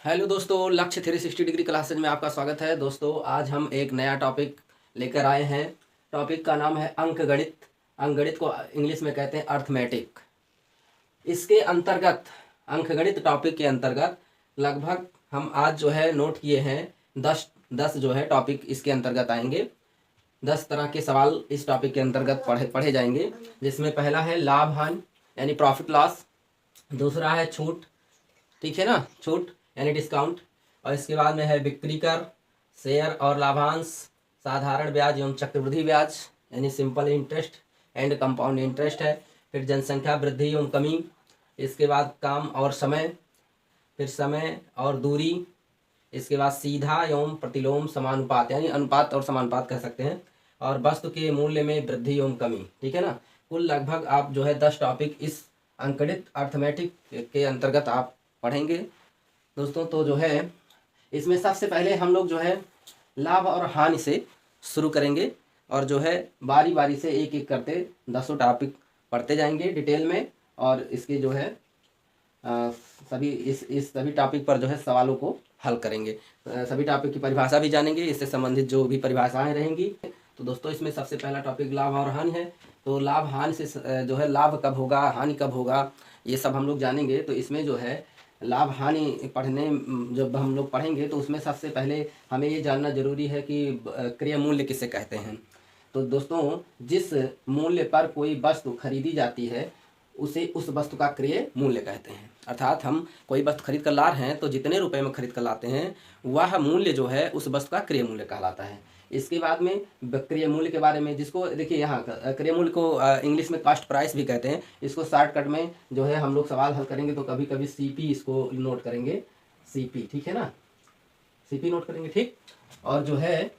Hello दोस्तों, लक्ष्य 360 degree classes में आपका स्वागत है। दोस्तों आज हम एक नया टॉपिक लेकर आए हैं। टॉपिक का नाम है अंकगणित। अंकगणित को इंग्लिश में कहते हैं अर्थमेटिक। इसके अंतर्गत अंकगणित टॉपिक के अंतर्गत लगभग हम आज जो है नोट किए हैं 10 जो है टॉपिक इसके अंतर्गत आएंगे। 10 तरह के सवाल इस टॉपिक के अंतर्गत पढ़े जाएंगे, जिसमें पहला है लाभ हानि यानी प्रॉफिट लॉस। दूसरा है छूट, ठीक है ना, छूट यानी डिस्काउंट। और इसके बाद में है बिक्री कर, शेयर और लाभांश, साधारण ब्याज एवं चक्रवृद्धि ब्याज यानी simple interest and compound interest है। फिर जनसंख्या वृद्धि एवं कमी। इसके बाद काम और समय, फिर समय और दूरी। इसके बाद सीधा एवं प्रतिलोम समानुपात यानी अनुपात और समानुपात कह सकते हैं। और वस्तु के मूल्य में वृद्धि एवं कमी, ठीक है ना। कुल लगभग आप जो है 10 टॉपिक इस अंकगणित अर्थमेटिक के अंतर्गत आप पढ़ेंगे दोस्तों। तो जो है इसमें सबसे पहले हम लोग जो है लाभ और हानि से शुरू करेंगे, और जो है बारी बारी से एक एक करते 10 टॉपिक पढ़ते जाएंगे डिटेल में। और इसके जो है सभी इस सभी टॉपिक पर जो है सवालों को हल करेंगे। सभी टॉपिक की परिभाषा भी जानेंगे, इससे संबंधित जो भी परिभाषाएं रहेंगी। तो दोस्तों इसमें सबसे पहला टॉपिक लाभ और हानि है। तो लाभ हानि से जो है लाभ कब होगा, हानि कब होगा, ये सब हम लोग जानेंगे। तो इसमें जो है लाभ हानि पढ़ने जब हम लोग पढ़ेंगे तो उसमें सबसे पहले हमें ये जानना जरूरी है कि क्रय मूल्य किसे कहते हैं। तो दोस्तों जिस मूल्य पर कोई वस्तु खरीदी जाती है उसे उस वस्तु का क्रय मूल्य कहते हैं। अर्थात हम कोई वस्तु खरीद कर ला रहे हैं तो जितने रुपए में खरीद कर लाते हैं वह मूल्य जो है उस वस्तु का क्रय मूल्य कहलाता है। इसके बाद में क्रय मूल्य के बारे में, जिसको देखिए यहाँ क्रय मूल्य को इंग्लिश में कॉस्ट प्राइस भी कहते हैं। इसको शॉर्टकट में जो है हम लोग सवाल हल करेंगे तो कभी कभी सीपी इसको नोट करेंगे, सीपी, ठीक है ना, सीपी नोट करेंगे, ठीक। और जो है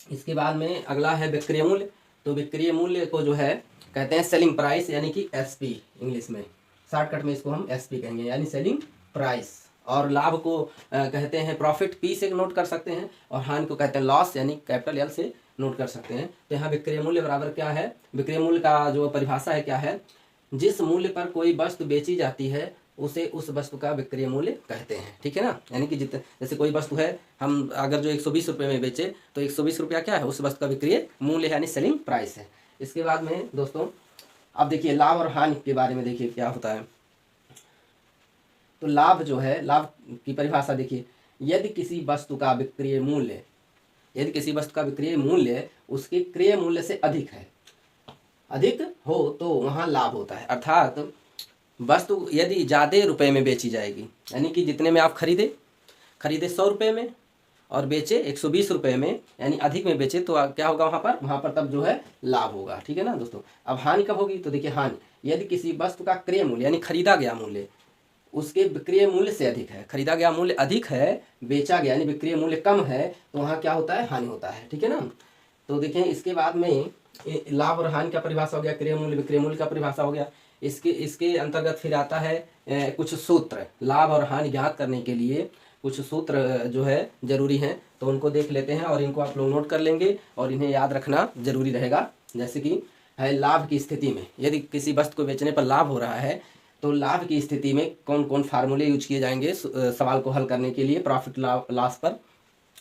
इसके बाद में अगला है विक्रय मूल्य। तो विक्रय मूल्य को जो है कहते हैं सेलिंग प्राइस यानी कि एसपी इंग्लिश में। शॉर्टकट में इसको हम एसपी कहेंगे यानी सेलिंग प्राइस। और लाभ को कहते हैं प्रॉफिट, पी से नोट कर सकते हैं। और हानि को कहते हैं लॉस यानी कैपिटल एल से नोट कर सकते हैं। तो यहाँ विक्रय मूल्य बराबर क्या है, विक्रय मूल्य का जो परिभाषा है क्या है, जिस मूल्य पर कोई वस्तु बेची जाती है उसे उस वस्तु का विक्रय मूल्य कहते हैं, ठीक है ना। यानी कि जैसे कोई वस्तु है, हम अगर जो 120 रुपये में बेचे तो 120 रुपया क्या है, उस वस्तु का विक्रय मूल्य है यानी सेलिंग प्राइस है। इसके बाद में दोस्तों अब देखिए लाभ और हानि के बारे में देखिए क्या होता है। तो लाभ जो है, लाभ की परिभाषा देखिए, यदि किसी वस्तु का विक्रय मूल्य, यदि किसी वस्तु का विक्रय मूल्य उसके क्रय मूल्य से अधिक है, अधिक हो तो वहाँ लाभ होता है। अर्थात वस्तु यदि ज़्यादा रुपए में बेची जाएगी, यानी कि जितने में आप खरीदे 100 रुपये में और बेचे 120 रुपये में, यानी अधिक में बेचे, तो क्या होगा वहाँ पर तब जो है लाभ होगा, ठीक है ना दोस्तों। अब हानि कब होगी, तो देखिए हानि, यदि किसी वस्तु का क्रय मूल्य यानी खरीदा गया मूल्य उसके विक्रय मूल्य से अधिक है, खरीदा गया मूल्य अधिक है, बेचा गया यानी विक्रय मूल्य कम है, तो वहाँ क्या होता है, हानि होता है, ठीक है ना। तो देखें इसके बाद में लाभ और हानि का परिभाषा हो गया, क्रय मूल्य विक्रय मूल्य का परिभाषा हो गया। इसके अंतर्गत फिर आता है कुछ सूत्र। लाभ और हानि ज्ञात करने के लिए कुछ सूत्र जो है जरूरी हैं, तो उनको देख लेते हैं और इनको आप लोग नोट कर लेंगे और इन्हें याद रखना जरूरी रहेगा। जैसे कि है लाभ की स्थिति में, यदि किसी वस्तु को बेचने पर लाभ हो रहा है तो लाभ की स्थिति में कौन कौन फार्मूले यूज किए जाएंगे सवाल को हल करने के लिए प्रॉफिट लॉस पर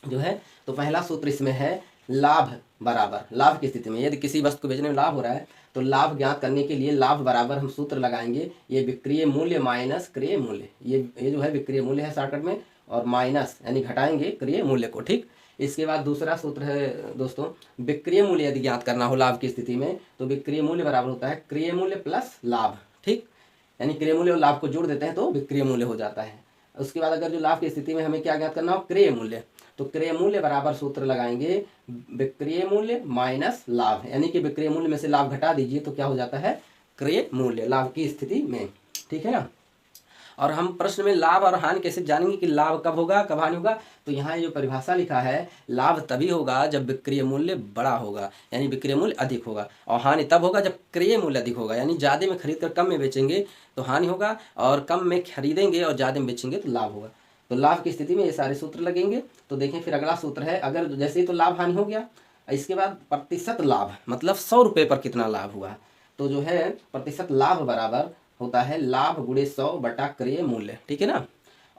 जो है। तो पहला सूत्र इसमें है लाभ बराबर, लाभ की स्थिति में यदि किसी वस्तु को बेचने में लाभ हो रहा है तो लाभ ज्ञात करने के लिए लाभ बराबर हम सूत्र लगाएंगे, ये विक्रय मूल्य माइनस क्रय मूल्य, ये जो है विक्रय मूल्य है शॉर्टकट में, और माइनस यानी घटाएंगे क्रय मूल्य को, ठीक। इसके बाद दूसरा सूत्र है दोस्तों, विक्रय मूल्य यदि ज्ञात करना हो लाभ की स्थिति में तो विक्रय मूल्य बराबर होता है क्रय मूल्य प्लस लाभ, ठीक। यानी क्रय मूल्य और लाभ को जोड़ देते हैं तो विक्रय मूल्य हो जाता है। उसके बाद अगर जो लाभ की स्थिति में हमें क्या ज्ञात करना हो, क्रय मूल्य, तो क्रय मूल्य बराबर सूत्र लगाएंगे विक्रय मूल्य माइनस लाभ, यानी कि विक्रय मूल्य में से लाभ घटा दीजिए तो क्या हो जाता है, क्रय मूल्य लाभ की स्थिति में, ठीक है ना। और हम प्रश्न में लाभ और हानि कैसे जानेंगे कि लाभ कब होगा कब हानि होगा, तो यहाँ जो परिभाषा लिखा है, लाभ तभी होगा जब विक्रय मूल्य बड़ा होगा यानी विक्रय मूल्य अधिक होगा, और हानि तब होगा जब क्रय मूल्य अधिक होगा, यानी ज़्यादा में खरीद कर कम में बेचेंगे तो हानि होगा, और कम में खरीदेंगे और ज़्यादा में बेचेंगे तो लाभ होगा। तो लाभ की स्थिति में ये सारे सूत्र लगेंगे। तो देखें फिर अगला सूत्र है, अगर जैसे ही तो लाभ हानि हो गया, इसके बाद प्रतिशत लाभ, मतलब 100 रुपये पर कितना लाभ हुआ, तो जो है प्रतिशत लाभ बराबर होता है लाभ गुणे 100 बटा क्रय मूल्य, ठीक है ना।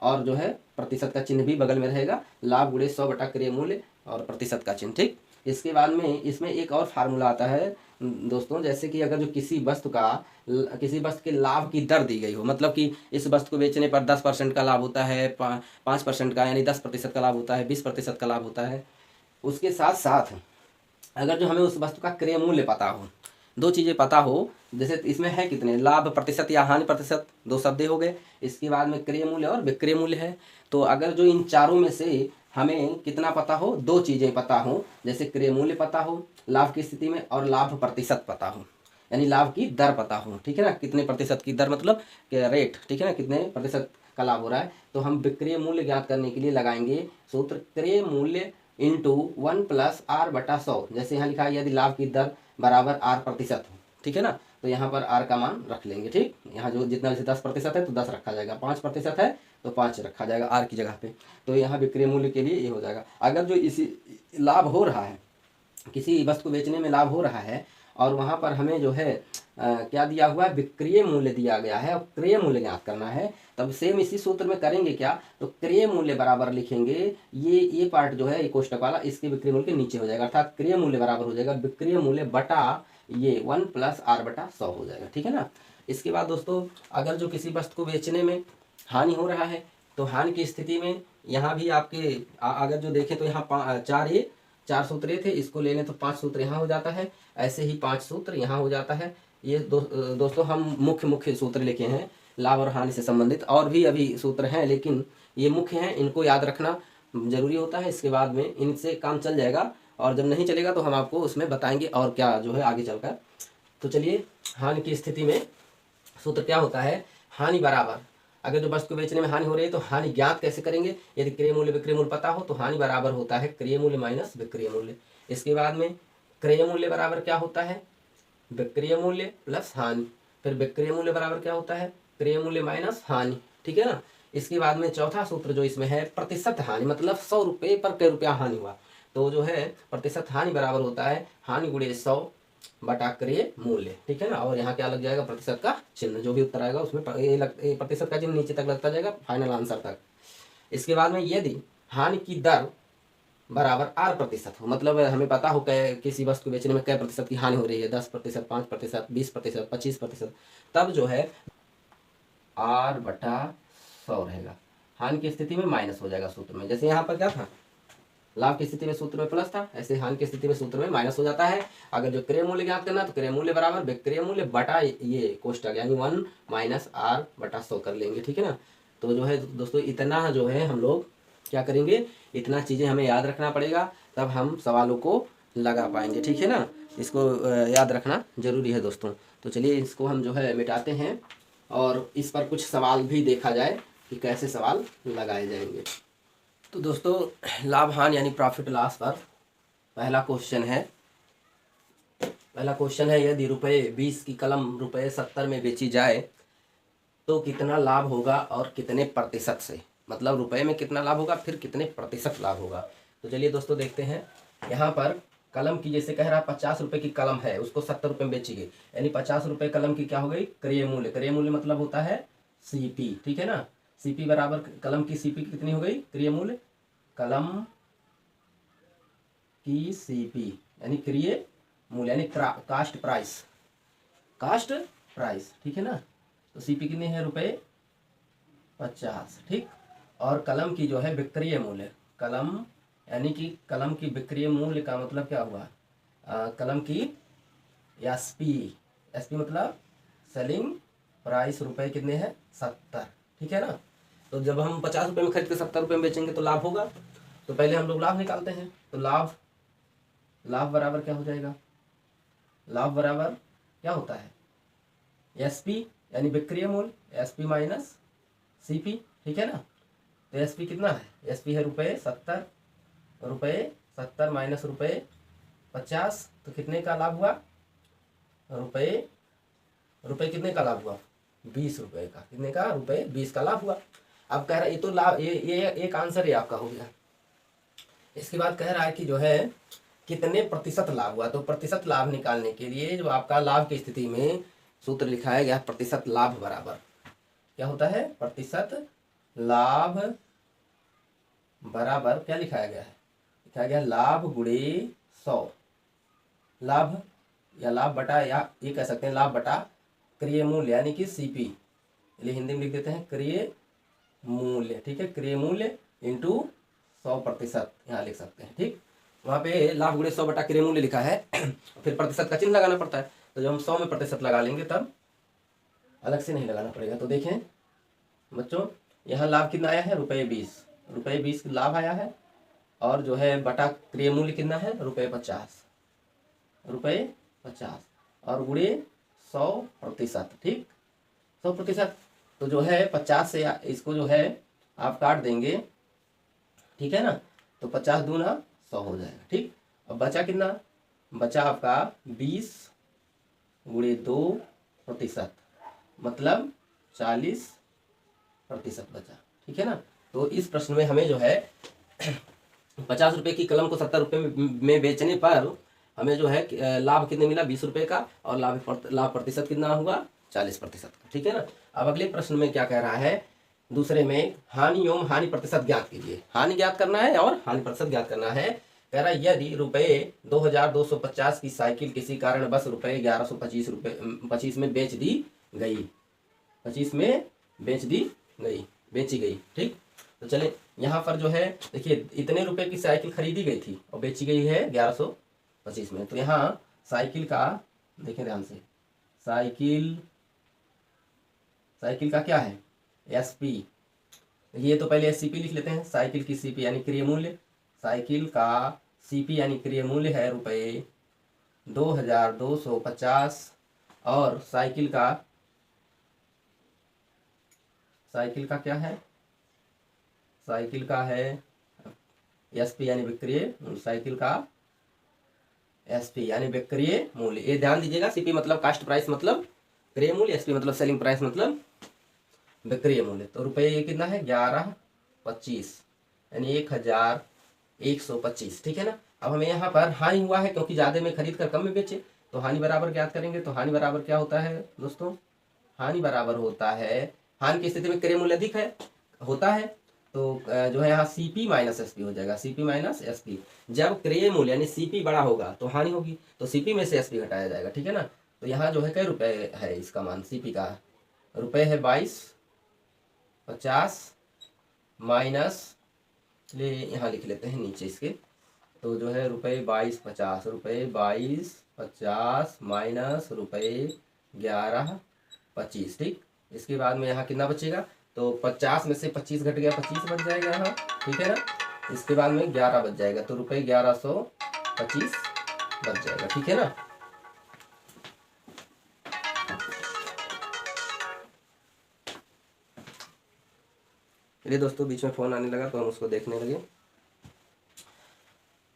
और जो है प्रतिशत का चिन्ह भी बगल में रहेगा, लाभ गुणे 100 बटा क्रय मूल्य और प्रतिशत का चिन्ह। ठीक, इसके बाद में इसमें एक और फार्मूला आता है दोस्तों, जैसे कि अगर जो किसी वस्तु के लाभ की दर दी गई हो, मतलब कि इस वस्तु को बेचने पर 10% का लाभ होता है, 5% का यानी 10% का लाभ होता है, 20% का लाभ होता है। उसके साथ साथ अगर जो हमें उस वस्तु का क्रय मूल्य पता हो, दो चीज़ें पता हो, जैसे इसमें है कितने लाभ प्रतिशत या हानि प्रतिशत, दो शब्द हो गए। इसके बाद में क्रय मूल्य और विक्रय मूल्य है। तो अगर जो इन चारों में से हमें कितना पता हो, दो चीज़ें पता हो, जैसे क्रय मूल्य पता हो लाभ की स्थिति में और लाभ प्रतिशत पता हो, यानी लाभ की दर पता हो, ठीक है ना, कितने प्रतिशत की दर मतलब रेट, ठीक है ना, कितने प्रतिशत का लाभ हो रहा है, तो हम विक्रय मूल्य ज्ञात करने के लिए लगाएंगे सूत्र क्रय मूल्य इंटू 1 प्लस आर बटा 100। जैसे यहाँ लिखा है यदि लाभ की दर बराबर आर प्रतिशत हो, ठीक है ना, तो यहाँ पर आर का मान रख लेंगे। ठीक, यहाँ जो जितना वैसे 10% है तो 10 रखा जाएगा, 5% है तो 5 रखा जाएगा आर की जगह पे। तो यहाँ विक्रय मूल्य के लिए ये हो जाएगा। अगर जो इसी लाभ हो रहा है, किसी वस्तु को बेचने में लाभ हो रहा है और वहाँ पर हमें जो है क्या दिया हुआ है, विक्रय मूल्य दिया गया है और क्रय मूल्य ज्ञात करना है, तब सेम इसी सूत्र में करेंगे क्या, तो क्रय मूल्य बराबर लिखेंगे, ये पार्ट जो है ये कोष्टक वाला इसके विक्रय मूल्य के नीचे हो जाएगा, अर्थात क्रय मूल्य बराबर हो जाएगा विक्रय मूल्य बटा ये 1 प्लस आर बटा 100 हो जाएगा, ठीक है ना। इसके बाद दोस्तों अगर जो किसी वस्तु को बेचने में हानि हो रहा है, तो हानि की स्थिति में यहाँ भी आपके अगर जो देखें तो यहाँ चार सूत्र थे, इसको ले लें तो 5 सूत्र यहाँ हो जाता है, ऐसे ही 5 सूत्र यहाँ हो जाता है। ये दोस्तों हम मुख्य सूत्र लिखे हैं लाभ और हानि से संबंधित, और भी अभी सूत्र हैं लेकिन ये मुख्य हैं, इनको याद रखना जरूरी होता है। इसके बाद में इनसे काम चल जाएगा और जब नहीं चलेगा तो हम आपको उसमें बताएंगे और क्या जो है आगे चलकर। तो चलिए, हानि की स्थिति में सूत्र क्या होता है, हानि बराबर, अगर जो वस्तु को बेचने में हानि हो रही है तो हानि ज्ञात कैसे करेंगे, यदि क्रय मूल्य विक्रय मूल्य पता हो तो हानि बराबर होता है क्रय मूल्य माइनस विक्रय मूल्य। इसके बाद में क्रय मूल्य बराबर क्या होता है, विक्रय मूल्य प्लस हानि, फिर विक्रय मूल्य बराबर क्या होता है, क्रय मूल्य माइनस हानि, ठीक है ना। इसके बाद में चौथा सूत्र जो इसमें है प्रतिशत हानि, मतलब 100 रुपये पर कै रुपया हानि हुआ, तो जो है प्रतिशत हानि बराबर होता है हानि गुणे 100 बटा क्रय मूल्य, ठीक है ना। और यहाँ क्या लग जाएगा, प्रतिशत का चिन्ह, जो भी उत्तर आएगा उसमें प्रतिशत का चिन्ह नीचे तक लगता जाएगा फाइनल आंसर तक। इसके बाद में यदि हानि की दर बराबर आर प्रतिशत हो, मतलब हमें पता हो किसी वस्तु को बेचने में कै प्रतिशत की हानि हो रही है, 10%, 5%, 20%, 25%, तब जो है आर बटा 100 रहेगा। हानि की स्थिति में माइनस हो जाएगा सूत्र में, जैसे यहाँ पर क्या था, लाभ की स्थिति में सूत्र में प्लस था, ऐसे हानि की स्थिति में सूत्र में माइनस हो जाता है। अगर जो क्रय मूल्य ज्ञात करना तो क्रय मूल्य बराबर विक्रय मूल्य बटा ये कोष्टक यानी 1 माइनस आर बटा 100 कर लेंगे, ठीक है ना। तो जो है दोस्तों इतना जो है हम लोग क्या करेंगे, इतना चीज़ें हमें याद रखना पड़ेगा, तब हम सवालों को लगा पाएंगे, ठीक है ना। इसको याद रखना जरूरी है दोस्तों। तो चलिए इसको हम जो है मिटाते हैं और इस पर कुछ सवाल भी देखा जाए कि कैसे सवाल लगाए जाएंगे। तो दोस्तों लाभ हानि यानी प्रॉफिट लॉस पर पहला क्वेश्चन है यदि ₹20 की कलम ₹70 में बेची जाए तो कितना लाभ होगा और कितने प्रतिशत से, मतलब रुपए में कितना लाभ होगा फिर कितने प्रतिशत लाभ होगा। तो चलिए दोस्तों देखते हैं, यहाँ पर कलम की जैसे कह रहा है 50 रुपये की कलम है, उसको 70 रुपये में बेची गई, यानी 50 रुपये कलम की क्या हो गई, क्रय मूल्य। क्रय मूल्य मतलब होता है सीपी, ठीक है ना। सीपी बराबर कलम की सीपी कितनी हो गई, क्रय मूल्य, कलम की सीपी यानी क्रय मूल्य यानी कास्ट प्राइस, ठीक है ना। तो सीपी कितनी है, ₹50, ठीक। और कलम की जो है विक्रय मूल्य, कलम यानी कि कलम की विक्रय मूल्य का मतलब क्या हुआ, कलम की एसपी मतलब सेलिंग प्राइस रुपए कितने हैं, 70, ठीक है ना। तो जब हम 50 रुपये में खरीद के 70 रुपये में बेचेंगे तो लाभ होगा, तो पहले हम लोग लाभ निकालते हैं। तो लाभ बराबर क्या हो जाएगा, लाभ बराबर क्या होता है, एसपी यानी विक्रय मूल्य, एसपी माइनस सीपी, ठीक है ना। तो एसपी कितना है, एसपी है ₹70 माइनस ₹50, तो कितने का लाभ हुआ, रुपये कितने का लाभ हुआ, 20 रुपये का, कितने का, ₹20 का लाभ हुआ। अब कह रहा है ये तो लाभ, ये एक आंसर ही आपका हो गया। इसके बाद कह रहा है कि जो है कितने प्रतिशत लाभ हुआ, तो प्रतिशत लाभ निकालने के लिए जो आपका लाभ की स्थिति में सूत्र लिखाया गया प्रतिशत लाभ बराबर क्या होता है, प्रतिशत लाभ बराबर क्या लिखाया गया है, लिखा गया लाभ गुणे 100। लाभ या लाभ बटा, या ये कह सकते हैं लाभ बटा क्रय मूल्य यानी कि सीपी, इसलिए हिंदी में लिख देते हैं क्रय मूल्य। ठीक है, क्रय मूल्य इंटू 100%, यहाँ लिख सकते हैं। ठीक, वहाँ पे लाभ गुणे 100 बटा क्रय मूल्य लिखा है फिर प्रतिशत का चिन्ह लगाना पड़ता है, तो जब हम 100 में प्रतिशत लगा लेंगे तब अलग से नहीं लगाना पड़ेगा। तो देखें बच्चों, यहाँ लाभ कितना आया है, ₹20, ₹20 लाभ आया है, और जो है बटा क्रय मूल्य कितना है, ₹50, ₹50 और गुणे 100%। ठीक, 100%, तो जो है 50 से इसको जो है आप काट देंगे, ठीक है ना, तो 50 दूना 100 हो जाएगा। ठीक, अब बचा कितना, बचा आपका 20 गुणे 2%, मतलब 40% बचा। ठीक है ना, तो इस प्रश्न में हमें जो है 50 रुपये की कलम को 70 रुपये में बेचने पर हमें जो है लाभ कितने मिला, 20 रुपये का, और लाभ प्रतिशत कितना हुआ, 40% का। ठीक है ना, अब अगले प्रश्न में क्या कह रहा है, दूसरे में हानि एवं हानि प्रतिशत ज्ञात कीजिए। हानि ज्ञात करना है और हानि प्रतिशत ज्ञात करना है। कह रहा है यदि ₹2250 की साइकिल किसी कारण बस ₹1125 में बेच दी गई, 25 में बेची गई। ठीक, तो चले यहाँ पर जो है देखिए इतने रुपए की साइकिल खरीदी गई थी और बेची गई है 1125 में। तो यहाँ साइकिल का देखें ध्यान से, साइकिल का क्या है, एसपी, ये तो पहले सीपी लिख लेते हैं। साइकिल की सीपी यानी क्रय मूल्य, साइकिल का सीपी यानी क्रय मूल्य है ₹2250, और साइकिल का क्या है, साइकिल का है एसपी यानी विक्रय, साइकिल का एसपी यानी विक्रय मूल्य। ये ध्यान दीजिएगा, सीपी मतलब कास्ट प्राइस मतलब क्रय मूल्य, एसपी मतलब सेलिंग प्राइस मतलब विक्रय मूल्य। तो रुपये कितना है, 1125 यानी 1125। ठीक है ना, अब हमें यहाँ पर हानि हुआ है क्योंकि ज़्यादा में खरीद कर कम में बेचे, तो हानि बराबर ज्ञात करेंगे। तो हानि बराबर क्या होता है दोस्तों, हानि बराबर होता है, हानि की स्थिति में क्रय मूल्य अधिक होता है, तो जो है यहाँ सीपी माइनस एसपी हो जाएगा, सीपी माइनस एसपी। जब क्रय मूल्य यानी सीपी बड़ा होगा तो हानि होगी, तो सीपी में से एसपी घटाया जाएगा। ठीक है ना, तो यहाँ जो है कई रुपए है इसका मान, सीपी का रुपये है 2250 माइनस, ले यहाँ लिख लेते हैं नीचे इसके, तो जो है ₹2250 माइनस ₹1125। ठीक, इसके बाद में यहाँ कितना बचेगा, तो 50 में से 25 घट गया, 25 बच जाएगा यहाँ। ठीक है ना, इसके बाद में 11 बच जाएगा, तो ₹1125 बच जाएगा। ठीक है ना, चलिए दोस्तों, बीच में फ़ोन आने लगा तो हम उसको देखने लगे।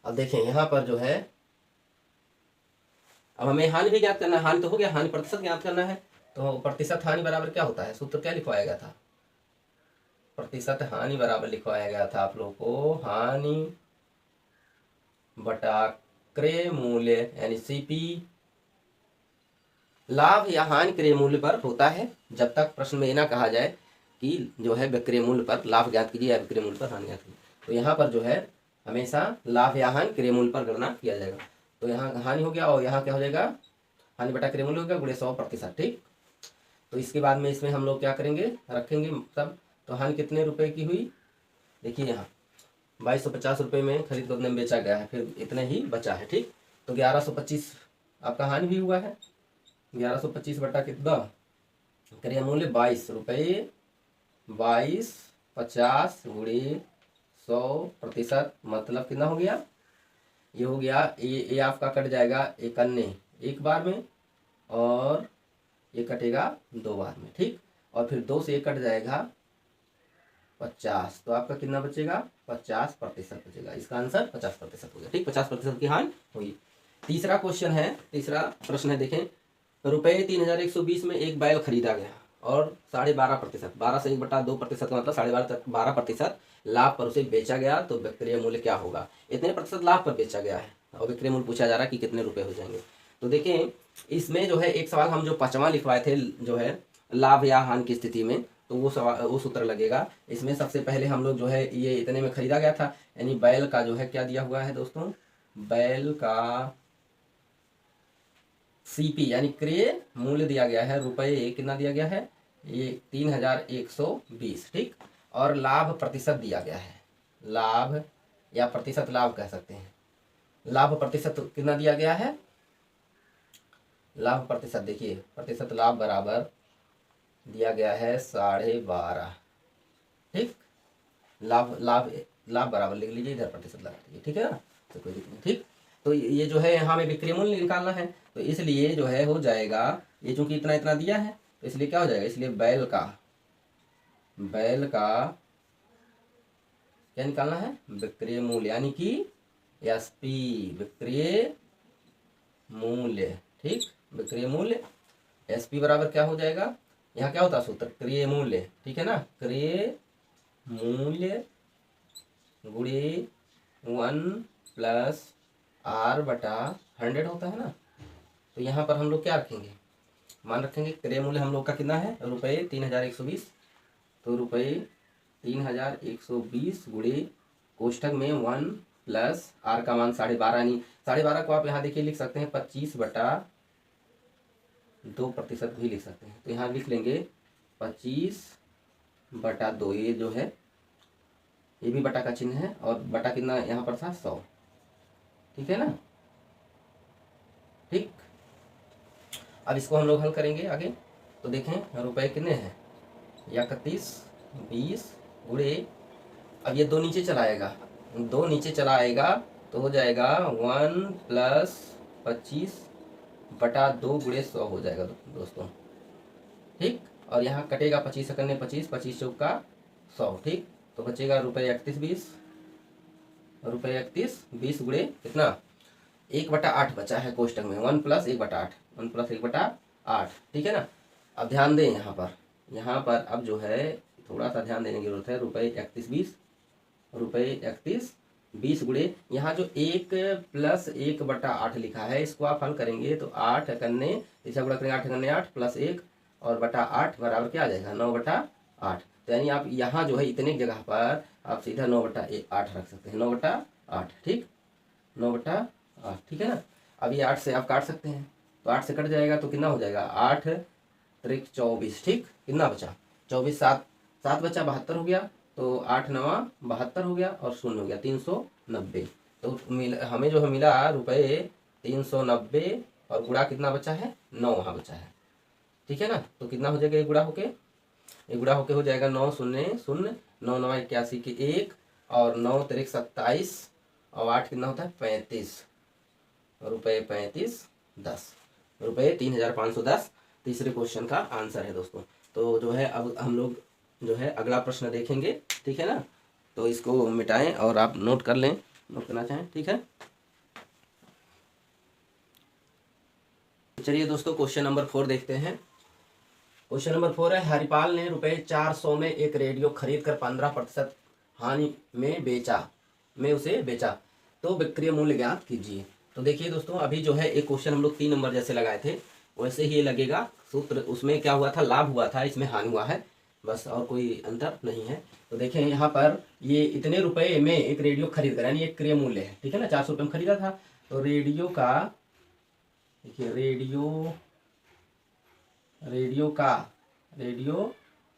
अब देखें यहाँ पर जो है, अब हमें हानि भी ज्ञात करना है। हानि तो हो गया, हानि प्रतिशत ज्ञात करना है। तो प्रतिशत हानि बराबर क्या होता है, सूत्र क्या लिखवाया गया था, प्रतिशत हानि बराबर लिखवाया गया था आप लोगों को, हानि बटा क्रय मूल्य यानी सीपी। लाभ या हानि क्रय मूल्य पर होता है जब तक प्रश्न में ये ना कहा जाए कि जो है विक्रय मूल्य पर लाभ ज्ञात कीजिए या विक्रय मूल्य पर हानि ज्ञात कीजिए। तो यहाँ पर जो है हमेशा लाभ या हानि क्रय मूल्य पर गणना किया जाएगा। तो यहाँ हानि हो गया और यहाँ क्या हो जाएगा, हानि बटा क्रय मूल्य हो गया गुणे 100%। ठीक, तो इसके बाद में इसमें हम लोग क्या करेंगे, रखेंगे सब। तो हानि कितने रुपए की हुई, देखिए यहाँ 2250 रुपये में खरीद कर उतने में बेचा गया है, फिर इतने ही बचा है। ठीक, तो 1125 आपका हानि भी हुआ है, 1125 बटा कितना, क्रय मूल्य 22 रुपये, 2250 गुणे 100% मतलब कितना हो गया, ये हो गया, ये आपका कट जाएगा एक अन्य एक बार में, और ये कटेगा 2 बार में। ठीक, और फिर 2 से 1 कट जाएगा 50, तो आपका कितना बचेगा, 50% बचेगा। इसका आंसर 50% हो गया। ठीक, 50% की हानि हुई। तीसरा क्वेश्चन है, तीसरा प्रश्न है, देखें ₹3120 में एक बैल खरीदा गया और 12.5%, 12 से 1/2% का मतलब 12.5% लाभ पर उसे बेचा गया, तो विक्रय मूल्य क्या होगा। इतने प्रतिशत लाभ पर बेचा गया है और विक्रय मूल्य पूछा जा रहा है कि कितने रुपए हो जाएंगे। तो देखें इसमें जो है एक सवाल हम जो 5वां लिखवाए थे, जो है लाभ या हानि की स्थिति में, तो वो सूत्र लगेगा। इसमें सबसे पहले हम लोग जो है ये इतने में खरीदा गया था, यानी बैल का जो है क्या दिया हुआ है दोस्तों, बैल का सीपी यानी क्रय मूल्य दिया गया है रुपये, कितना दिया गया है, ये 3120, ठीक। और लाभ प्रतिशत दिया गया है, लाभ या प्रतिशत लाभ कह सकते हैं। लाभ प्रतिशत कितना दिया गया है, लाभ प्रतिशत देखिए, प्रतिशत लाभ बराबर दिया गया है 12.5, ठीक। लाभ लाभ लाभ बराबर लिख लीजिए, इधर प्रतिशत लगा दीजिए, ठीक है ना, तो कोई दिक्कत नहीं, ठीक। तो ये जो है हमें विक्रय मूल्य निकालना है, तो इसलिए जो है हो जाएगा, ये चूंकि इतना इतना दिया है तो इसलिए क्या हो जाएगा, इसलिए बैल का क्या निकालना है, विक्रय मूल्य, यानी कि एसपी, विक्रय मूल्य, ठीक। विक्रय मूल्य एसपी बराबर क्या हो जाएगा, यहाँ क्या होता है सूत्र, क्रय मूल्य, ठीक है ना, क्रय मूल्य गुणे 1 + R/100 होता है ना। तो यहाँ पर हम लोग क्या रखेंगे, मान रखेंगे क्रय मूल्य हम लोग का कितना है, रुपये 3120, तो रुपये 3120 गुणे कोष्ठक में 1 + R का मान 12.5, यानी 12.5 को आप यहाँ देखिए लिख सकते हैं 25/2% भी लिख सकते हैं। तो यहाँ लिख लेंगे 25/2, ये जो है ये भी बटा का चिन्ह है, और बटा कितना यहाँ पर था 100, ठीक है ना, ठीक। अब इसको हम लोग हल करेंगे आगे, तो देखें रुपए कितने हैं, 3120 गुणे, अब ये 2 नीचे चला आएगा, 2 नीचे चला आएगा तो हो जाएगा 1 + 25/2 गुणे 100 हो जाएगा दोस्तों, ठीक। और यहाँ कटेगा 25 सेकंड में 25, 25 चौका 100, ठीक। तो बचेगा रुपये 3120 गुणे कितना, 1/8 बचा है कोष्टक में, 1 + 1/8, 1 + 1/8, ठीक है ना। अब ध्यान दें यहाँ पर अब जो है थोड़ा सा ध्यान देने की जरूरत है, रुपये 3120 गुणे, यहाँ जो 1 + 1/8 लिखा है, इसको आप हल करेंगे तो 8 कन्ने, इसे गुणा करेंगे 8 कन्ने 8 + 1 और बटा 8 बराबर क्या आ जाएगा, 9/8। तो यानी आप यहाँ जो है इतने जगह पर आप सीधा 9/8 रख सकते हैं, 9/8, ठीक, 9/8, ठीक है ना। अब ये 8 से आप काट सकते हैं, तो 8 से कट जाएगा तो कितना हो जाएगा, 8 × 24, ठीक। कितना बचा, 24, 7 बचा, 72 हो गया, तो 8 × 9 72 हो गया, और 0 हो गया 390। तो हमें जो है मिला रुपये 390, और गुणा कितना बचा है, 9 वहाँ बचा है, ठीक है ना। तो कितना हो जाएगा ये गुणा होके, हो जाएगा 9 0 0, 9 9 81 के 1, और 9 3 27, और 8 कितना होता है 35, रुपये 3510, रुपये 3510 तीसरे क्वेश्चन का आंसर है दोस्तों। तो जो है अब हम लोग जो है अगला प्रश्न देखेंगे, ठीक है ना। तो इसको मिटाएं और आप नोट कर लें, नोट करना चाहें, ठीक है। चलिए दोस्तों क्वेश्चन नंबर 4 देखते हैं। क्वेश्चन नंबर 4 है, हरिपाल ने रुपये 400 में एक रेडियो खरीद कर 15% हानि में उसे बेचा, तो विक्रय मूल्य ज्ञात कीजिए। तो देखिए दोस्तों, अभी जो है एक क्वेश्चन हम लोग 3 नंबर जैसे लगाए थे, वैसे ही ये लगेगा सूत्र। उसमें क्या हुआ था, लाभ हुआ था, इसमें हानि हुआ है, बस और कोई अंतर नहीं है। तो देखें यहाँ पर ये इतने रुपए में एक रेडियो खरीद कर, यानी एक क्रय मूल्य है, ठीक है ना, 400 रुपये में खरीदा था। तो रेडियो का देखिए, रेडियो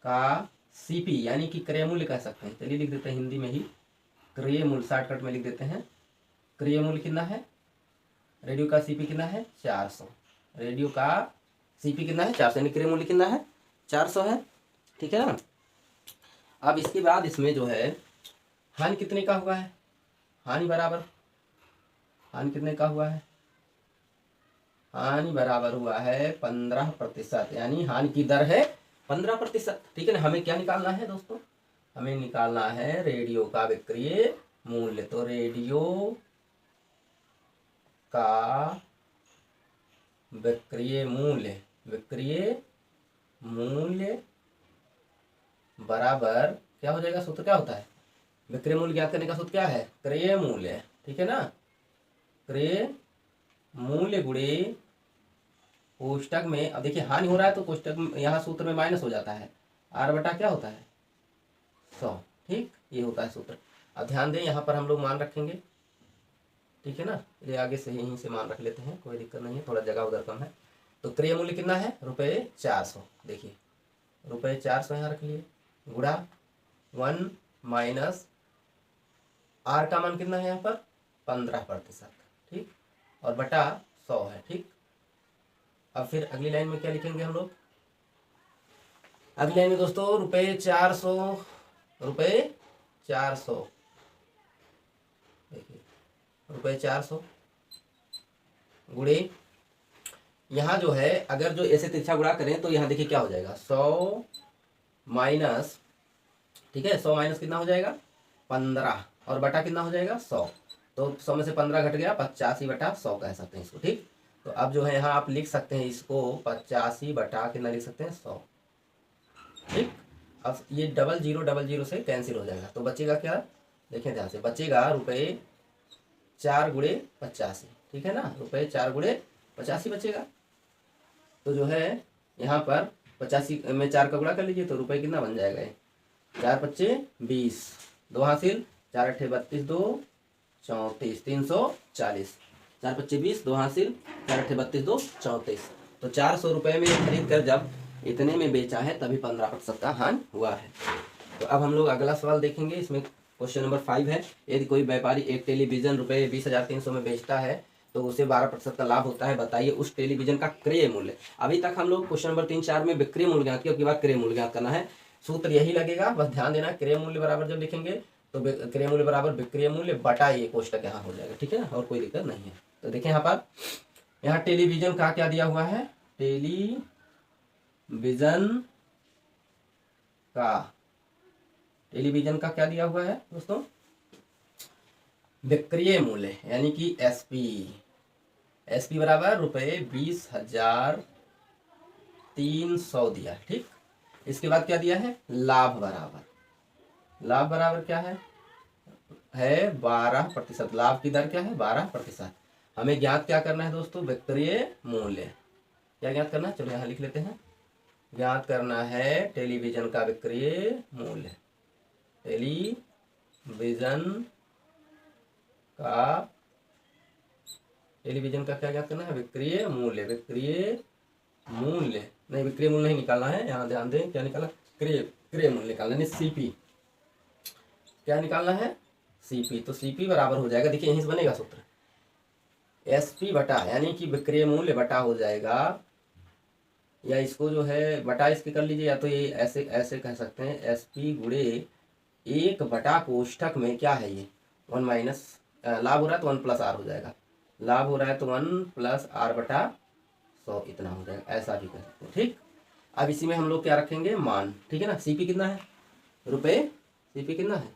का सीपी यानी कि क्रय मूल्य कह सकते हैं। चलिए लिख देते हैं हिंदी में ही, क्रय मूल्य शॉर्टकट में लिख देते हैं। क्रय मूल्य कितना है, रेडियो का सीपी कितना है 400, रेडियो का सीपी कितना है 400, यानी क्रय मूल्य कितना है 400 है, ठीक है ना। अब इसके बाद इसमें जो है हानि कितने का हुआ है, हानि कितने का हुआ है, हानि बराबर हुआ है 15%, यानी हानि की दर है 15%, ठीक है ना। हमें क्या निकालना है दोस्तों, हमें निकालना है रेडियो का विक्रय मूल्य। तो रेडियो का विक्रय मूल्य बराबर क्या हो जाएगा, सूत्र क्या होता है, विक्रय मूल्य ज्ञात करने का सूत्र क्या है, क्रय मूल्य, ठीक है ना। क्रय मूल्य गुणे कोष्टक में, अब देखिए हानि हो रहा है तो कोष्टक में यहाँ सूत्र में माइनस हो जाता है, आर बटा क्या होता है 100। ठीक, ये होता है सूत्र। अब ध्यान दें यहाँ पर हम लोग मान रखेंगे, ठीक है ना, ये आगे से यहीं से मान रख लेते हैं, कोई दिक्कत नहीं है, थोड़ा जगह उधर कम है। तो क्रय मूल्य कितना है ₹400, देखिए ₹400 यहाँ रख लिए, गुणा 1 माइनस आर का मान कितना है यहाँ पर 15%, ठीक, और बटा 100 है। ठीक, अब फिर अगली लाइन में क्या लिखेंगे हम लोग, अगली लाइन में दोस्तों ₹400, देखिए ₹400 गुणे, यहाँ जो है अगर जो ऐसे तिरछा गुणा करें तो यहाँ देखिए क्या हो जाएगा 100 माइनस, ठीक है, 100 माइनस कितना हो जाएगा 15, और बटा कितना हो जाएगा 100, तो 100 में से 15 घट गया, 85 बटा 100 कह सकते हैं इसको। ठीक, तो अब जो है यहाँ आप लिख सकते हैं इसको 85 बटा कितना लिख सकते हैं 100। ठीक, अब ये डबल जीरो से कैंसिल हो जाएगा, तो बचेगा क्या, देखें ध्यान से, बचेगा ₹4 गुणे 85, ठीक है ना, ₹4 गुणे 85 बचेगा। तो जो है यहाँ पर 85 में 4 का गुणा कर लीजिए तो रुपये कितना बन जाएगा, ये 4 पच्चे 20, 2 हासिल, 4 अट्ठे 32, 2 34, 340, 4 पच्चे 20, 2 हासिल, 4 अट्ठे 32, 2 34। तो 400 रुपये में खरीद कर जब इतने में बेचा है तभी 15% का हानि हुआ है। तो अब हम लोग अगला सवाल देखेंगे, इसमें क्वेश्चन नंबर 5 है, यदि कोई व्यापारी एक टेलीविजन ₹20,300 में बेचता है तो उसे 12% का लाभ होता है, बताइए उस टेलीविजन का क्रय मूल्य। अभी तक हम लोग क्वेश्चन नंबर 3, 4 में विक्रय मूल्य ज्ञात किया, उसके बाद क्रय मूल्य ज्ञात करना है। सूत्र यही लगेगा, बस ध्यान देना, क्रय मूल्य बराबर जब लिखेंगे तो क्रय मूल्य बराबर विक्रय मूल्य बटा ये कोष्टक यहाँ हो जाएगा, ठीक है ना, और कोई दिक्कत नहीं है। तो देखें यहाँ पर, यहाँ टेलीविजन का क्या दिया हुआ है, टेलीविजन का क्या दिया हुआ है दोस्तों, विक्रय मूल्य यानी कि एसपी बराबर ₹20,300 दिया है। ठीक, इसके बाद क्या दिया है, लाभ बराबर क्या है 12%। लाभ की दर क्या है 12%। हमें ज्ञात क्या करना है दोस्तों, विक्रय मूल्य। क्या ज्ञात करना है, चलो यहाँ लिख लेते हैं, ज्ञात करना है टेलीविजन का विक्रय मूल्य, टेलीविजन का क्या ज्ञात करना है, विक्रय मूल्य नहीं, विक्रय मूल्य नहीं निकालना है, यहाँ ध्यान दें, क्या निकालना, क्रय मूल्य निकालना है, सीपी क्या निकालना है, सीपी। तो सीपी बराबर हो जाएगा, देखिए यहीं से बनेगा सूत्र, एसपी बटा यानी कि विक्रय मूल्य बटा हो जाएगा, या इसको जो है बटा इसके कर लीजिए, या तो ये ऐसे कह सकते हैं, एसपी गुणे 1 बटा कोष्ठक में क्या है ये 1 माइनस, लाभ हो रहा है तो 1 प्लस आर हो जाएगा, लाभ हो रहा है तो 1 प्लस आर बटा 100 इतना हो जाएगा, ऐसा भी कर सकते हैं। ठीक, अब इसी में हम लोग क्या रखेंगे, मान, ठीक है ना। सीपी कितना है, सीपी कितना है,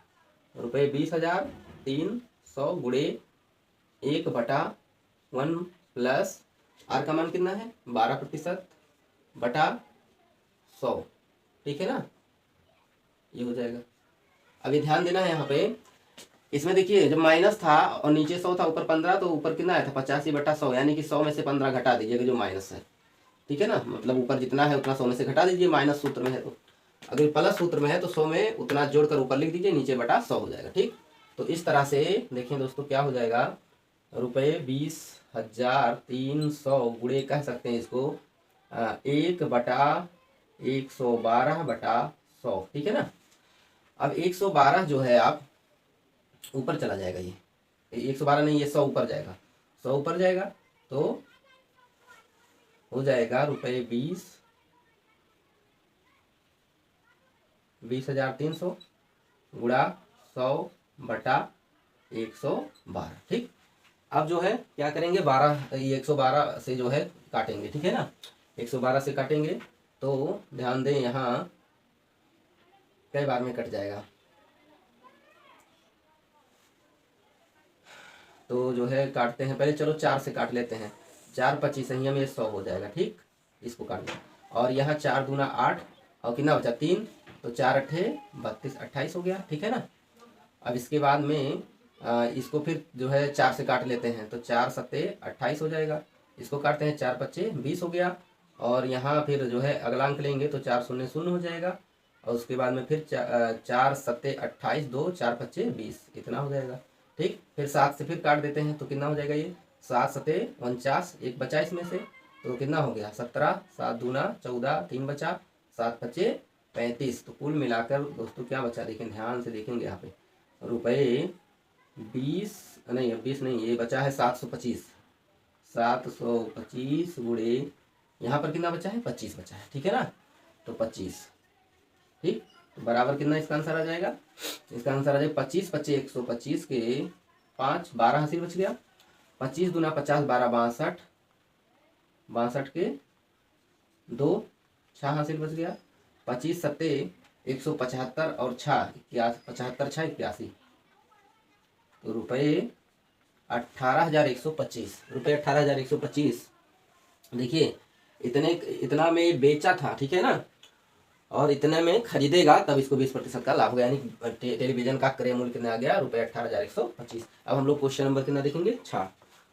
₹20,300 गुणे 1 बटा 1 प्लस आर का मान कितना है 12% बटा 100, ठीक है ना, ये हो जाएगा। अभी ध्यान देना है यहाँ पे, इसमें देखिए जब माइनस था और नीचे 100 था, ऊपर 15, तो ऊपर कितना आया था 85 बटा 100, यानी कि 100 में से 15 घटा दीजिएगा जो माइनस है, ठीक है ना, मतलब ऊपर जितना है उतना 100 में से घटा दीजिए, माइनस सूत्र में है तो, अगर प्लस सूत्र में है तो 100 में उतना जोड़कर ऊपर लिख दीजिए, नीचे बटा 100 हो जाएगा। ठीक, तो इस तरह से देखिए दोस्तों क्या हो जाएगा, ₹20,300 गुणे कह सकते हैं इसको 1 बटा 112 बटा 100, ठीक है ना। अब 112 जो है आप ऊपर चला जाएगा, ये 112 नहीं, ये 100 ऊपर जाएगा, 100 ऊपर जाएगा तो हो जाएगा ₹20,300 गुणा 100 बटा 112। ठीक, अब जो है क्या करेंगे, 112 से जो है काटेंगे, ठीक है ना, 112 से काटेंगे तो ध्यान दें यहाँ कई बार में कट जाएगा, तो जो है काटते हैं, पहले चलो 4 से काट लेते हैं, 4 25 सही में 100 हो जाएगा। ठीक, इसको काट लें, और यहाँ 4 दूना 8 और कितना बचा 3, तो 4 अट्ठे 32, 28 हो गया, ठीक है ना। अब इसके बाद में इसको फिर जो है 4 से काट लेते हैं, तो 4 सत्ते 28 हो जाएगा, इसको काटते हैं 4 पच्चे 20 हो गया, और यहाँ फिर जो है अगला अंक लेंगे तो 4 शून्य शून्य हो जाएगा, और उसके बाद में फिर 4 सत्ते 28, 2 4 पच्चे 20, इतना हो जाएगा। ठीक, फिर 7 से फिर काट देते हैं तो कितना हो जाएगा ये 7 सत्ते 49, एक बचा इसमें से, तो कितना हो गया 17, 7 दूना 14, 3 बचा, 7 पच्चे 35। तो कुल मिलाकर दोस्तों क्या बचा, देखें ध्यान से देखेंगे यहाँ पे, रुपये 20 नहीं, अब 20 नहीं, ये बचा है 725, 725 गुणे यहाँ पर कितना बचा है 25 बचा है, ठीक है ना, तो 25, ठीक, तो बराबर कितना इसका आंसर आ जाएगा, इसका आंसर आ जाएगा 25 पच्चे 125 के 5, 12 हासिल बच गया, 25 दूना 50, 12 62, 62 के 2 6 हासिल बच गया, 25 सत्ते 175 और 6 75 6 81, तो रुपये 18,125, रुपये 18,125। देखिए इतना में बेचा था, ठीक है ना, और इतने में खरीदेगा तब इसको 20% का लाभ होगा, यानी टेलीविजन का क्रय मूल्य कितना आ गया, रुपये 18,125। अब हम लोग क्वेश्चन नंबर कितना देखेंगे 6।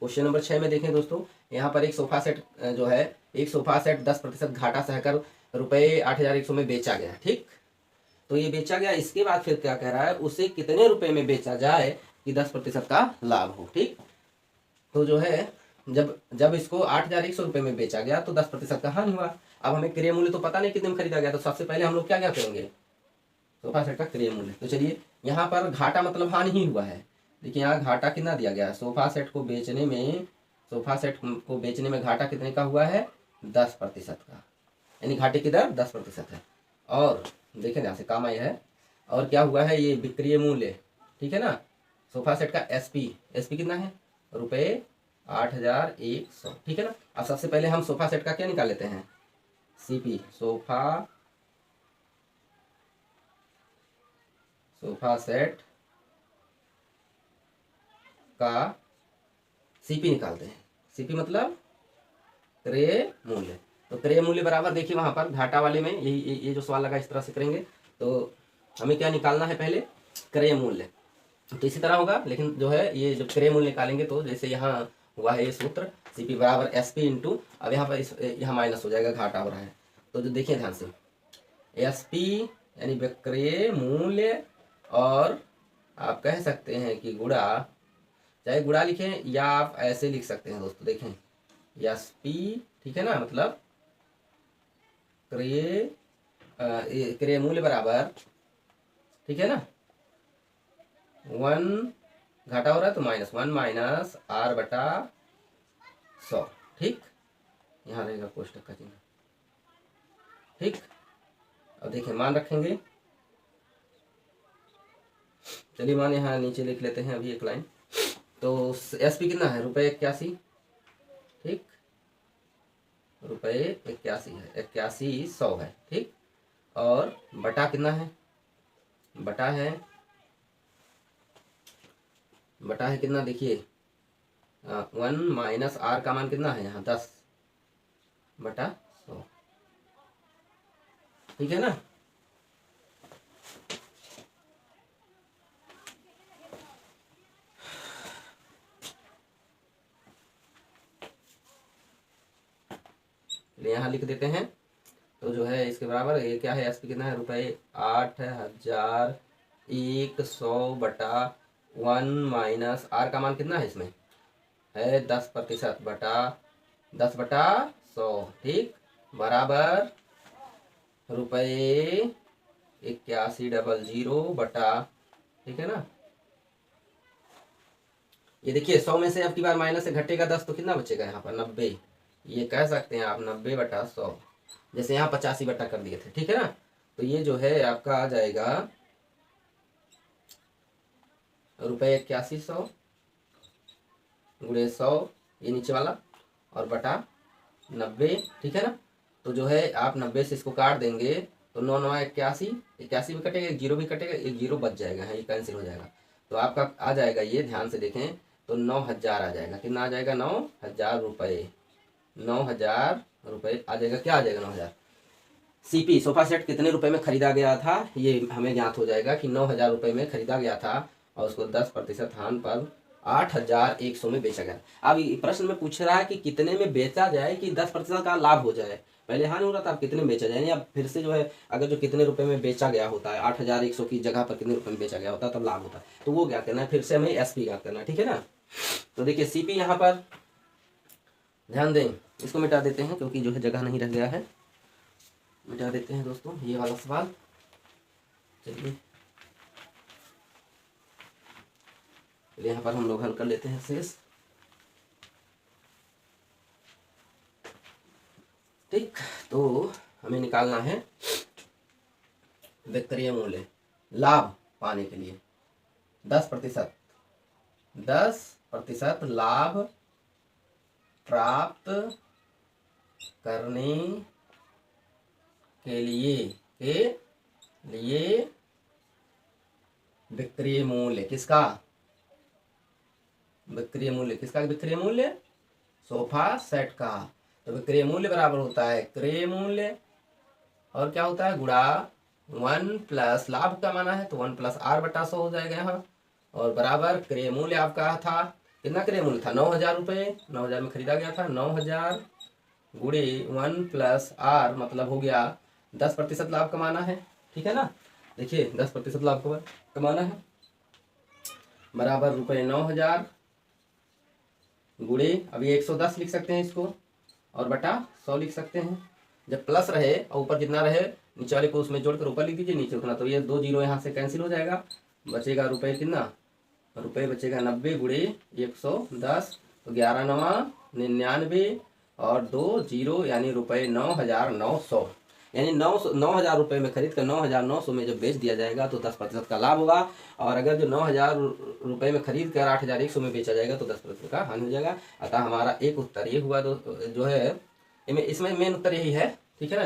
क्वेश्चन नंबर 6 में देखें दोस्तों, यहाँ पर एक सोफा सेट जो है, एक सोफा सेट 10% घाटा सहकर रुपये 8,100 में बेचा गया, ठीक, तो ये बेचा गया, इसके बाद फिर क्या कह रहा है, उसे कितने रुपए में बेचा जाए कि 10% का लाभ हो, ठीक, तो जो है जब इसको 8,100 रुपये में बेचा गया तो 10% का हानि हुआ। अब हमें क्रय मूल्य तो पता नहीं कितने में खरीदा गया, तो सबसे पहले हम लोग क्या क्या करेंगे, सोफा सेट का क्रय मूल्य। तो चलिए यहाँ पर घाटा मतलब हानि ही हुआ है, देखिए यहाँ घाटा कितना दिया गया है, सोफा सेट को बेचने में घाटा कितने का हुआ है 10% का, यानी घाटे की दर 10% है। और देखें ध्यान से, काम आया है, और क्या हुआ है ये विक्रय मूल्य, ठीक है ना, सोफा सेट का एसपी कितना है, रुपये 8,100, ठीक है ना। अब सबसे पहले हम सोफा सेट का क्या निकाल लेते हैं, सीपी, सोफा सेट का सीपी निकालते हैं, सीपी मतलब क्रय मूल्य। तो क्रय मूल्य बराबर, देखिए वहां पर घाटा वाले में ये जो सवाल लगा इस तरह से करेंगे, तो हमें क्या निकालना है पहले क्रय मूल्य, तो इसी तरह होगा, लेकिन जो है ये जब क्रय मूल्य निकालेंगे तो जैसे यहाँ हुआ है ये सूत्र, सीपी बराबर एसपी इंटू, अब यहाँ पर यहाँ माइनस हो जाएगा, घाटा हो रहा है, तो जो देखिए ध्यान से, एसपी यानी विक्रय मूल्य, और आप कह सकते हैं कि गुणा, चाहे गुणा लिखें या आप ऐसे लिख सकते हैं दोस्तों, देखें एसपी, ठीक है ना, मतलब क्रय मूल्य बराबर, ठीक है ना, 1 घाटा हो रहा है तो -1 माइनस R बटा 100, ठीक, यहाँ रहेगा कोष्टक का चिन्ह, ठीक। अब देखिए मान रखेंगे, चलिए मान यहाँ नीचे लिख लेते हैं अभी एक लाइन, तो एसपी कितना है रुपये 81, ठीक, रुपये 81 है, 8100 है, ठीक, और बटा कितना है, बटा है कितना, देखिए 1 माइनस R का मान कितना है यहाँ 10 बटा 100, ठीक है ना। यहाँ लिख देते हैं, तो जो है इसके बराबर ये क्या है, एसपी कितना है, रुपये 8,100 बटा 1 माइनस R का मान कितना है, इसमें है 10% बटा 10 बटा 100, ठीक, बराबर रुपये 8100 बटा, ठीक है ना, ये देखिए 100 में से अब की बार माइनस से घटेगा 10 तो कितना बचेगा यहाँ पर 90, ये कह सकते हैं आप 90 बटा 100, जैसे यहाँ 85 बटा कर दिए थे, ठीक है ना, तो ये जो है आपका आ जाएगा रुपये 8100 गुणे 100, ये नीचे वाला, और बटा 90, ठीक है ना, तो जो है आप 90 से इसको काट देंगे तो 9 9 81, 81 भी कटेगा, एक जीरो भी कटेगा, एक जीरो बच जाएगा, है ये कैंसिल हो जाएगा, तो आपका आ जाएगा ये, ध्यान से देखें, तो 9,000 आ जाएगा, कितना आ जाएगा 9,000 रुपये, 9,000 रुपये आ जाएगा, क्या आ जाएगा 9,000। सीपी सोफा सेट कितने रुपए में खरीदा गया था, ये हमें ज्ञात हो जाएगा कि 9,000 रुपये में खरीदा गया था और उसको 10% हान पर 8,100 में बेचा गया। अब प्रश्न में पूछ रहा है कि कितने में बेचा जाए कि 10% का लाभ हो जाए। पहले हानि हो रहा था, अब कितने में बेचा जाए, यानी अब फिर से जो है अगर जो कितने रुपए में बेचा गया होता है 8,100 की जगह पर कितने रुपए में बेचा गया होता है तब लाभ होता है। तो वो क्या करना है, फिर से हमें एसपी ज्ञात करना है, ठीक है ना। तो देखिए सीपी यहाँ पर ध्यान दें, इसको मिटा देते हैं क्योंकि जो है जगह नहीं रह गया है, मिटा देते हैं दोस्तों ये वाला सवाल। चलिए यहाँ पर हम लोग हल कर लेते हैं शेष, ठीक। तो हमें निकालना है विक्रय मूल्य लाभ पाने के लिए 10% लाभ प्राप्त करने के लिए विक्रय मूल्य किसका, विक्रय मूल्य सोफा सेट का। तो विक्रय मूल्य बराबर होता है क्रय मूल्य और क्या होता है गुणा 1 प्लस लाभ का माना है तो 1 प्लस r/100 हो जाएगा यहाँ, और बराबर क्रय मूल्य आपका था कितना, क्रय मूल्य था 9,000 रुपये, 9,000 में खरीदा गया था, 9,000 गुणे 1 प्लस r मतलब हो गया 10% लाभ कमाना है, ठीक है ना। देखिए 10% लाभ कमाना है बराबर रुपये 9,000 गुणे, अभी 110 लिख सकते हैं इसको और बटा 100 लिख सकते हैं। जब प्लस रहे और ऊपर जितना रहे नीचे वाले को उसमें जोड़कर ऊपर लिख दीजिए, नीचे उतना, तो ये 2 जीरो यहाँ से कैंसिल हो जाएगा, बचेगा रुपये कितना, रुपये बचेगा 90 गुणे 110, तो 11×9 = 99 और 2 जीरो यानी रुपये 9,900, यानी 9,000 रुपये में खरीद कर 9,900 में जब बेच दिया जाएगा तो 10% का लाभ होगा, और अगर जो 9,000 रुपये में खरीद कर 8,100 में बेचा जाएगा तो 10% का हानि हो जाएगा। अतः हमारा एक उत्तर ये हुआ जो है इसमें मेन उत्तर यही है, ठीक है ना।